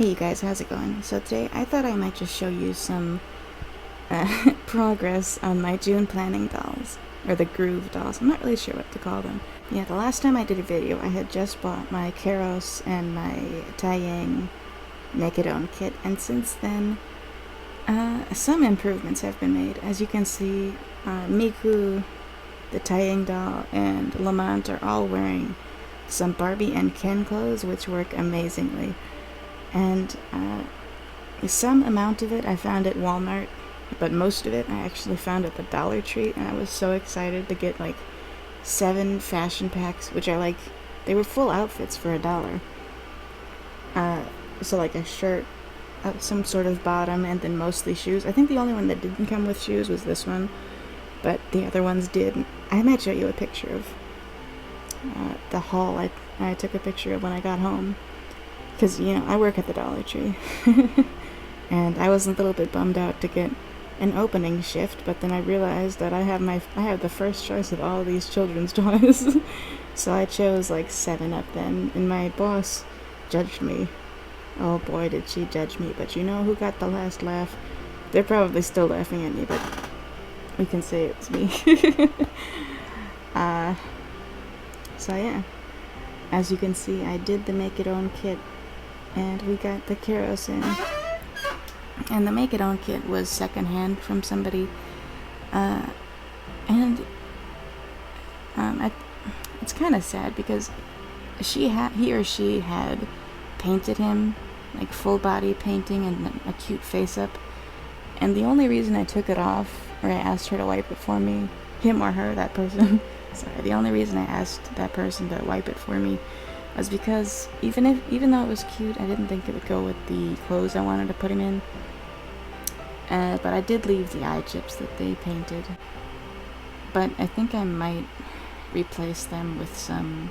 Hey you guys, how's it going? So today I thought I might just show you some progress on my June planning dolls, or the groove dolls. I'm not really sure what to call them. Yeah, the last time I did a video I had just bought my Keros and my Taiyang Naked Own kit, and since then some improvements have been made. As you can see, Miku, the Taiyang doll, and Lamont are all wearing some Barbie and Ken clothes, which work amazingly. And some amount of it I found at Walmart, but most of it I actually found at the Dollar Tree, and I was so excited to get like 7 fashion packs, which are like, they were full outfits for $1. So like a shirt, some sort of bottom, and then mostly shoes. I think the only one that didn't come with shoes was this one, but the other ones did. I might show you a picture of the haul I took a picture of when I got home. Because, you know, I work at the Dollar Tree. And I was a little bit bummed out to get an opening shift, but then I realized that I have the first choice of all these children's toys. So I chose like 7 of them, and my boss judged me. Oh boy, did she judge me. But you know who got the last laugh? They're probably still laughing at me, but we can say it's me. So yeah. As you can see, I did the Make It Own kit, and we got the Keros in. And the Make It Own kit was secondhand from somebody. It's kind of sad because he or she had painted him, like full body painting and a cute face up. And the only reason I took it off, or I asked her to wipe it for me, him or her, that person, sorry, the only reason I asked that person to wipe it for me was because even though it was cute, I didn't think it would go with the clothes I wanted to put him in. But I did leave the eye chips that they painted. But I think I might replace them with some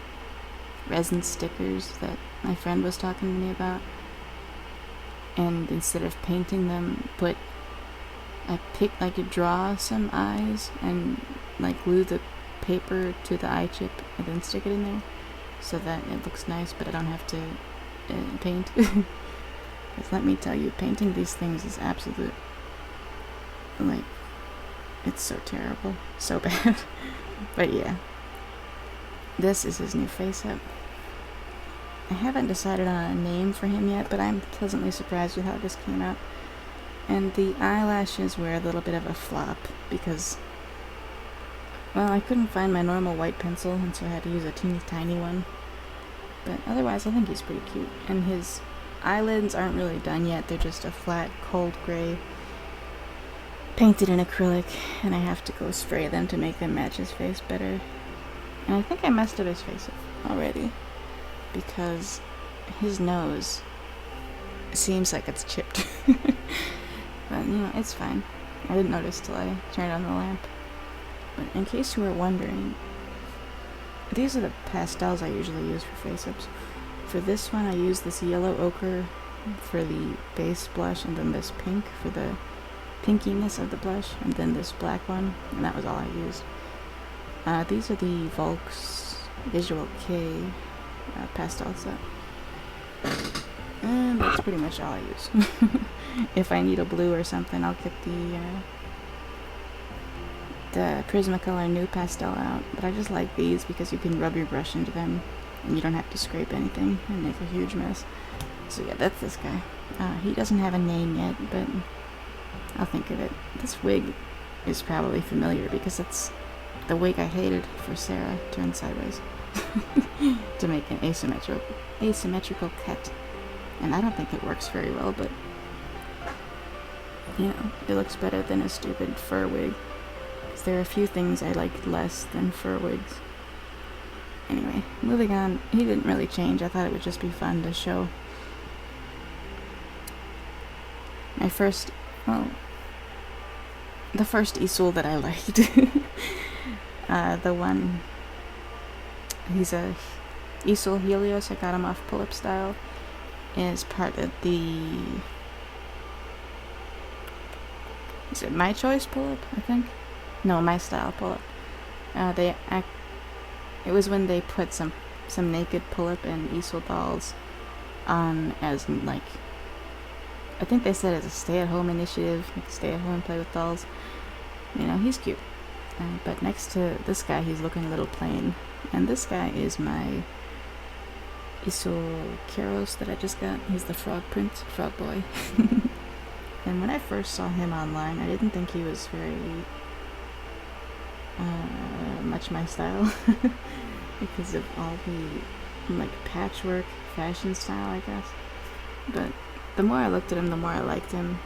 resin stickers that my friend was talking to me about. And instead of painting them, draw some eyes and like glue the paper to the eye chip and then stick it in there so that it looks nice, but I don't have to paint. Because let me tell you, painting these things is absolute, like, it's so terrible, so bad. But yeah, this is his new face up. I haven't decided on a name for him yet, but I'm pleasantly surprised with how this came out. And the eyelashes were a little bit of a flop because, well, I couldn't find my normal white pencil, and so I had to use a teeny tiny one. But otherwise, I think he's pretty cute. And his eyelids aren't really done yet. They're just a flat, cold gray, painted in acrylic, and I have to go spray them to make them match his face better. And I think I messed up his face already, because his nose seems like it's chipped. But, you know, it's fine. I didn't notice till I turned on the lamp. But in case you were wondering, these are the pastels I usually use for face-ups. For this one, I use this yellow ochre for the base blush, and then this pink for the pinkiness of the blush, and then this black one, and that was all I used. These are the Volks Visual K pastel set. And that's pretty much all I use. If I need a blue or something, I'll get the Prismacolor New Pastel out. But I just like these because you can rub your brush into them and you don't have to scrape anything and make a huge mess. So yeah, that's this guy. He doesn't have a name yet, but I'll think of it. This wig is probably familiar because it's the wig I hated for Sarah turned sideways to make an asymmetrical cut. And I don't think it works very well, but, you know, it looks better than a stupid fur wig. Because there are a few things I like less than fur wigs. Anyway, moving on. He didn't really change. I thought it would just be fun to show. The first Isul that I liked. The one, he's a Isul Helios. I got him off Pull-Up Style. Is part of the, is it My Choice pull-up, I think? No, My Style pull-up. It was when they put some naked pull-up and Isul dolls on as like I think they said it's a stay-at-home initiative, like stay at home, play with dolls. You know, he's cute. But next to this guy, he's looking a little plain. And this guy is my Isocaros that I just got. He's the frog prince, frog boy. And when I first saw him online, I didn't think he was very much my style because of all the like patchwork fashion style, I guess. But the more I looked at him, the more I liked him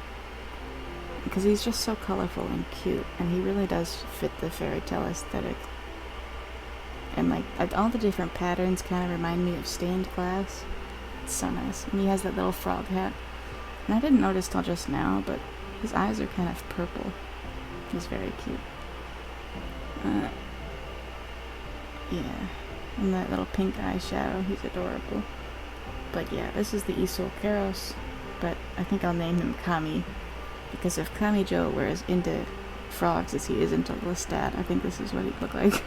because he's just so colorful and cute, and he really does fit the fairy tale aesthetic. And like all the different patterns kind of remind me of stained glass. It's so nice. And he has that little frog hat. And I didn't notice till just now, but his eyes are kind of purple. He's very cute. Yeah. And that little pink eyeshadow, he's adorable. But yeah, this is the Isocaros, but I think I'll name him Kami. Because if Kami Joe were as into frogs as he is into Lestat, I think this is what he'd look like.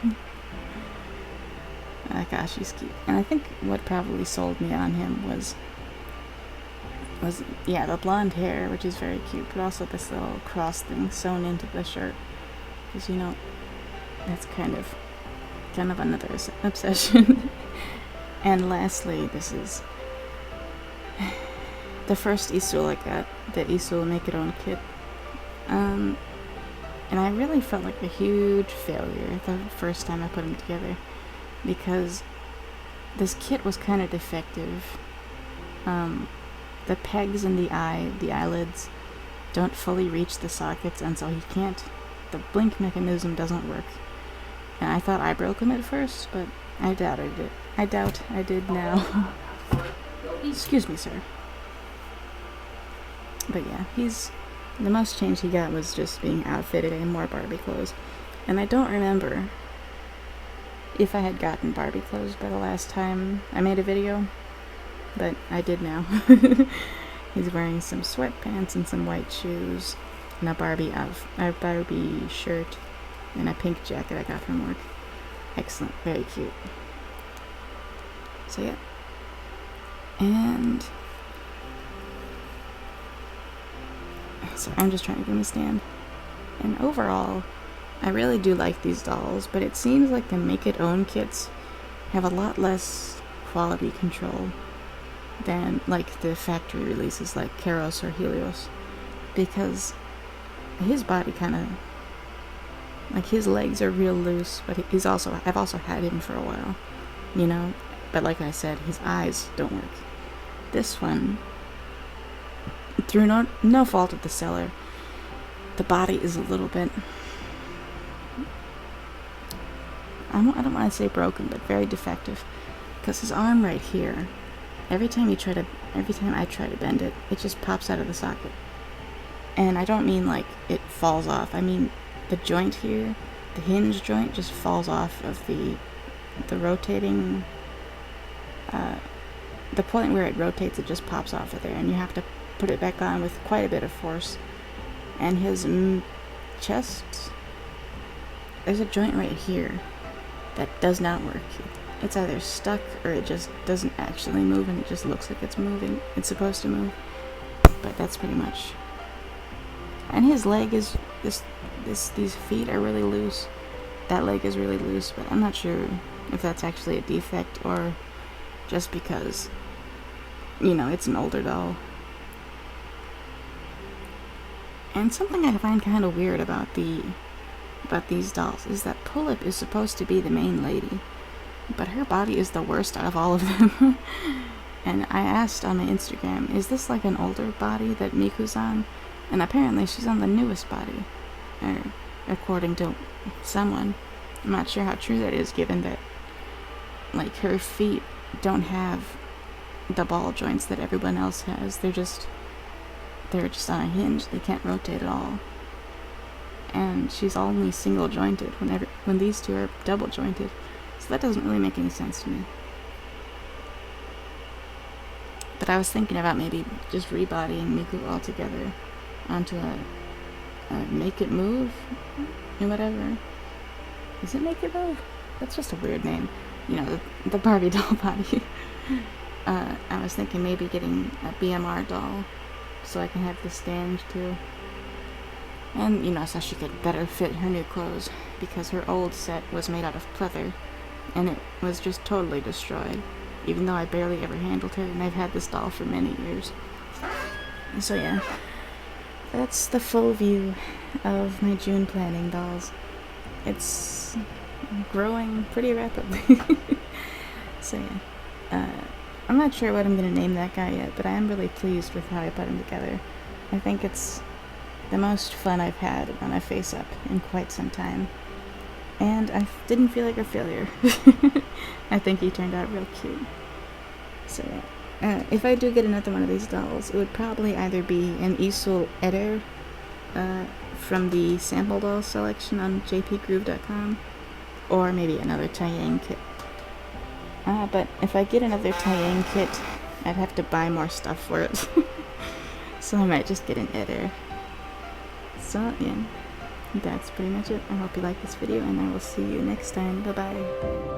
Gosh, he's cute. And I think what probably sold me on him was yeah, the blonde hair, which is very cute, but also this little cross thing sewn into the shirt. Because, you know, that's kind of another obsession. And lastly, this is the first Isul I got, the Isul Make It Own kit. And I really felt like a huge failure the first time I put them together, because this kit was kind of defective. The pegs in the eyelids don't fully reach the sockets, and so the blink mechanism doesn't work. And I thought I broke them at first, but I doubted it. I doubt I did now. Excuse me, sir. But yeah, the most change he got was just being outfitted in more Barbie clothes. And I don't remember if I had gotten Barbie clothes by the last time I made a video, but I did now. He's wearing some sweatpants and some white shoes, and a Barbie shirt, and a pink jacket I got from work. Excellent, very cute. So yeah, and so I'm just trying to give him a stand. And overall, I really do like these dolls, but it seems like the Make It Own kits have a lot less quality control than like the factory releases like Keros or Helios, because his body kind of, like, his legs are real loose, but I've also had him for a while, you know, but like I said, his eyes don't work. This one, through no fault of the seller, the body is a little bit, I don't want to say broken, but very defective, because his arm right here, every time I try to bend it, it just pops out of the socket. And I don't mean like it falls off. I mean the joint here, the hinge joint, just falls off of the rotating, the point where it rotates, it just pops off of there, and you have to put it back on with quite a bit of force. And his chest, there's a joint right here that does not work. It's either stuck or it just doesn't actually move, and it just looks like it's moving. It's supposed to move, but that's pretty much. And his leg is these feet are really loose. That leg is really loose, but I'm not sure if that's actually a defect or just because, you know, it's an older doll. And something I find kind of weird about these dolls is that Pulip is supposed to be the main lady, but her body is the worst out of all of them. And I asked on my Instagram, is this like an older body that Miku's on? And apparently she's on the newest body, or according to someone. I'm not sure how true that is, given that like her feet don't have the ball joints that everyone else has. They're just on a hinge. They can't rotate at all. And she's only single jointed when these two are double jointed. So that doesn't really make any sense to me. But I was thinking about maybe just rebodying Miku altogether onto a Make It Move or whatever. Is it Make It Move? That's just a weird name. You know, the Barbie doll body. I was thinking maybe getting a BMR doll so I can have the stand too. And, you know, so she could better fit her new clothes, because her old set was made out of pleather, and it was just totally destroyed, even though I barely ever handled her, and I've had this doll for many years. So yeah, that's the full view of my June planning dolls. It's growing pretty rapidly. So yeah, I'm not sure what I'm going to name that guy yet, but I am really pleased with how I put him together. I think it's the most fun I've had on a face-up in quite some time. And I didn't feel like a failure. I think he turned out real cute. So yeah. If I do get another one of these dolls, it would probably either be an Isul Eder from the sample doll selection on jpgroove.com, or maybe another Taiyang kit. But if I get another Taiyang kit, I'd have to buy more stuff for it. So I might just get an Eder. So yeah, that's pretty much it. I hope you like this video, and I will see you next time. Bye bye.